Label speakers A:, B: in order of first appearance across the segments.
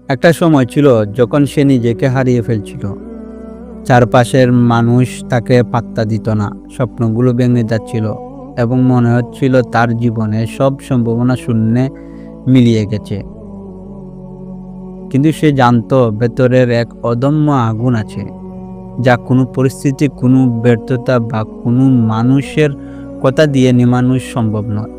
A: একটা সময় ছিল যখন সে নিজেকে হারিয়ে ফেলছিল। চারপাশের মানুষ তাকে পাত্তা দিত না। স্বপ্নগুলো ভেঙে যাচ্ছিল এবং মনে হচ্ছিল তার জীবনে সব সম্ভাবনা শূন্যে মিলিয়ে গেছে। কিন্তু সে জানতো ভেতরের এক অদম্য আগুন আছে, যা কোনো পরিস্থিতি, কোনো ব্যর্থতা বা কোনো মানুষের কথা দিয়ে নিমানো সম্ভব নয়।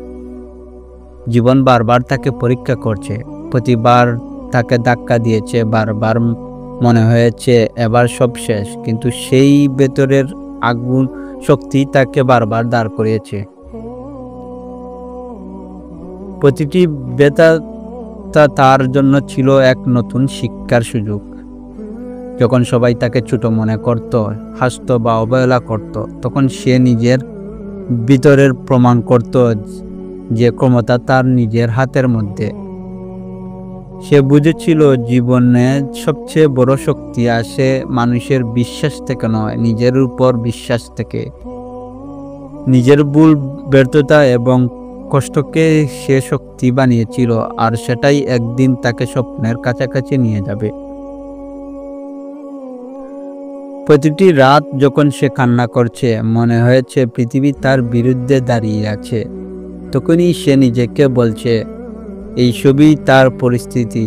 A: জীবন বারবার তাকে পরীক্ষা করছে, প্রতিবার তাকে ধাক্কা দিয়েছে, বারবার মনে হয়েছে এবার সব শেষ, কিন্তু সেই ভেতরের আগুন শক্তি তাকে বারবার দাঁড় করিয়েছে। প্রতিটি ব্যথা তার জন্য ছিল এক নতুন শিক্ষার সুযোগ। যখন সবাই তাকে ছোট মনে করত, হাসত বা অবহেলা করত, তখন সে নিজের ভিতরের প্রমাণ করত যে ক্ষমতা তার নিজের হাতের মধ্যে। সে বুঝেছিল জীবনে সবচেয়ে বড় শক্তি আসে মানুষের বিশ্বাস থেকে নয়, নিজের উপর বিশ্বাস থেকে। নিজের ভুল, ব্যর্থতা এবং কষ্টকে সে শক্তি বানিয়েছিল, আর সেটাই একদিন তাকে স্বপ্নের কাছাকাছি নিয়ে যাবে। প্রতিটি রাত যখন সে কান্না করছে, মনে হয়েছে পৃথিবী তার বিরুদ্ধে দাঁড়িয়ে আছে, তখনই সে নিজেকে বলছে এই সবই তার পরিস্থিতি,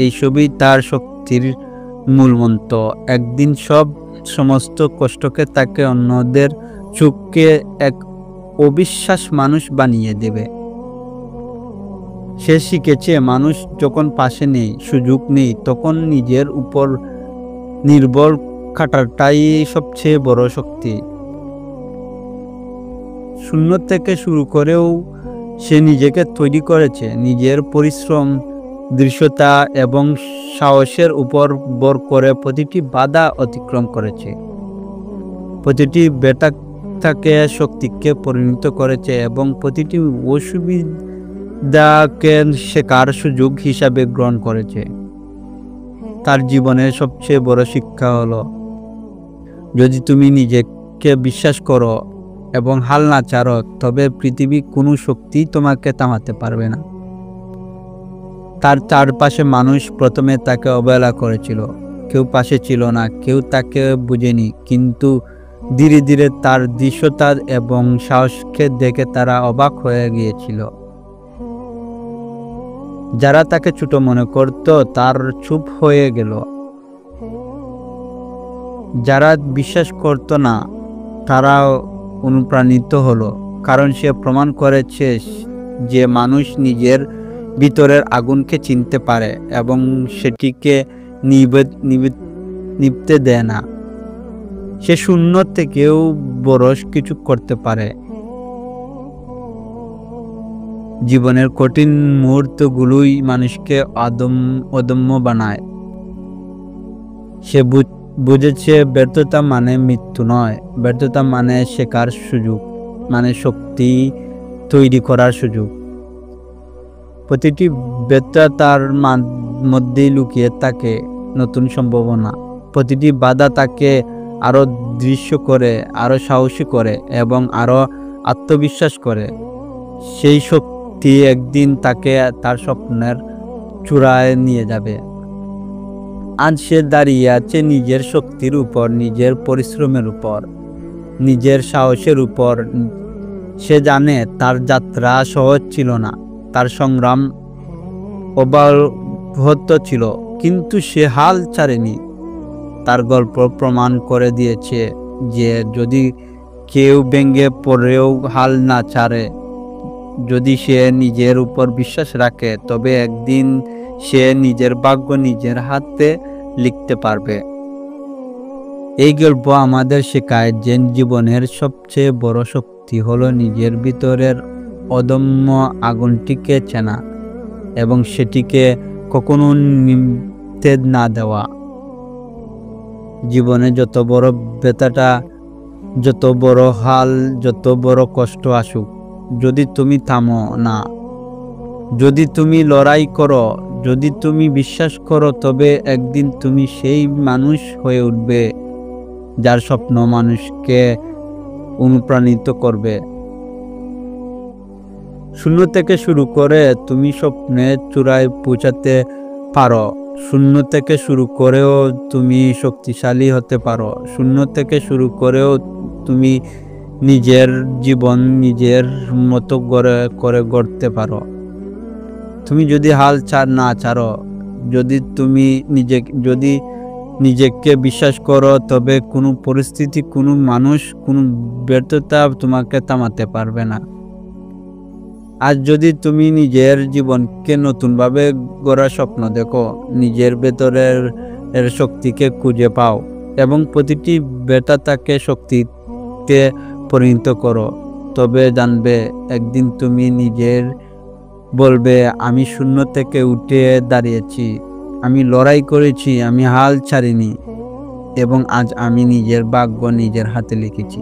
A: এই সবই তার শক্তির মূলমন্ত্র। একদিন সমস্ত কষ্টকে তাকে অন্যদের চোখকে এক অবিশ্বাস মানুষ বানিয়ে দেবে। সে শিখেছে মানুষ যখন পাশে নেই, সুযোগ নেই, তখন নিজের উপর নির্ভর খাটাটাই সবচেয়ে বড় শক্তি। শূন্য থেকে শুরু করেও সে নিজেকে তৈরি করেছে, নিজের পরিশ্রম, দৃঢ়তা এবং সাহসের উপর ভর করে প্রতিটি বাধা অতিক্রম করেছে। প্রতিটি ব্যথাকে শক্তিকে পরিণত করেছে এবং প্রতিটি অসুবিধাকে শেখার সুযোগ হিসাবে গ্রহণ করেছে। তার জীবনের সবচেয়ে বড় শিক্ষা হলো, যদি তুমি নিজেকে বিশ্বাস করো এবং হাল না ছাড়ো, তবে পৃথিবীর কোনো শক্তি তোমাকে থামাতে পারবে না। তার চারপাশে মানুষ প্রথমে তাকে অবহেলা করেছিল, কেউ পাশে ছিল না, কেউ তাকে বুঝেনি, কিন্তু ধীরে ধীরে তার দৃঢ়তা এবং সাহসকে দেখে তারা অবাক হয়ে গিয়েছিল। যারা তাকে ছোট মনে করত তার চুপ হয়ে গেল, যারা বিশ্বাস করত না তারা অনুপ্রাণিত হলো, কারণ সে প্রমাণ করেছে যে মানুষ নিজের ভিতরের আগুনকে চিনতে পারে এবং সেটিকে নিভতে দেয় না। সে শূন্য থেকেও বড় কিছু করতে পারে। জীবনের কঠিন মুহূর্তগুলোই মানুষকে অদম্য বানায়। সে বুঝেছে ব্যর্থতা মানে মৃত্যু নয়, ব্যর্থতা মানে শেখার সুযোগ, মানে শক্তি তৈরি করার সুযোগ। প্রতিটি ব্যর্থতা তার মধ্যেই লুকিয়ে থাকে নতুন সম্ভাবনা। প্রতিটি বাধা তাকে আরো দৃশ্য করে, আরো সাহসী করে এবং আরো আত্মবিশ্বাস করে। সেই শক্তি একদিন তাকে তার স্বপ্নের চূড়ায় নিয়ে যাবে। আজ সে দাঁড়িয়ে আছে নিজের শক্তির উপর, নিজের পরিশ্রমের উপর, নিজের সাহসের উপর। সে জানে তার যাত্রা সহজ ছিল না, তার সংগ্রাম অব্যাহত ছিল, কিন্তু সে হাল ছাড়েনি। তার গল্প প্রমাণ করে দিয়েছে যে যদি কেউ ভেঙে পড়েও হাল না ছাড়ে, যদি সে নিজের উপর বিশ্বাস রাখে, তবে একদিন সে নিজের ভাগ্য নিজের হাতে লিখতে পারবে। এই গল্প আমাদের শেখায় যে জীবনের সবচেয়ে বড় শক্তি হলো নিজের ভিতরের অদম্য আগুনটিকে চেনা এবং সেটিকে কখনো নিভতে না দেওয়া। জীবনে যত বড় ব্যথাটা, যত বড় হাল, যত বড় কষ্ট আসুক, যদি তুমি থামো না, যদি তুমি লড়াই করো, যদি তুমি বিশ্বাস করো, তবে একদিন তুমি সেই মানুষ হয়ে উঠবে যার স্বপ্ন মানুষকে অনুপ্রাণিত করবে। শূন্য থেকে শুরু করে তুমি স্বপ্নের চূড়ায় পৌঁছাতে পারো। শূন্য থেকে শুরু করেও তুমি শক্তিশালী হতে পারো। শূন্য থেকে শুরু করেও তুমি নিজের জীবন নিজের মতো করে গড়তে পারো। তুমি যদি হাল না ছাড়ো, তুমি যদি নিজেকে বিশ্বাস করো, তবে কোনো পরিস্থিতি, কোনো মানুষ, কোনো ব্যর্থতা তোমাকে থামাতে পারবে না। আজ যদি তুমি নিজের জীবনকে নতুনভাবে গড়ার স্বপ্ন দেখো, নিজের ভেতরের শক্তিকে খুঁজে পাও এবং প্রতিটি ব্যর্থতাকে শক্তিতে পরিণত করো, তবে জানবে একদিন তুমি নিজের বলবে, আমি শূন্য থেকে উঠে দাঁড়িয়েছি, আমি লড়াই করেছি, আমি হাল ছাড়িনি এবং আজ আমি নিজের ভাগ্য নিজের হাতে লিখেছি।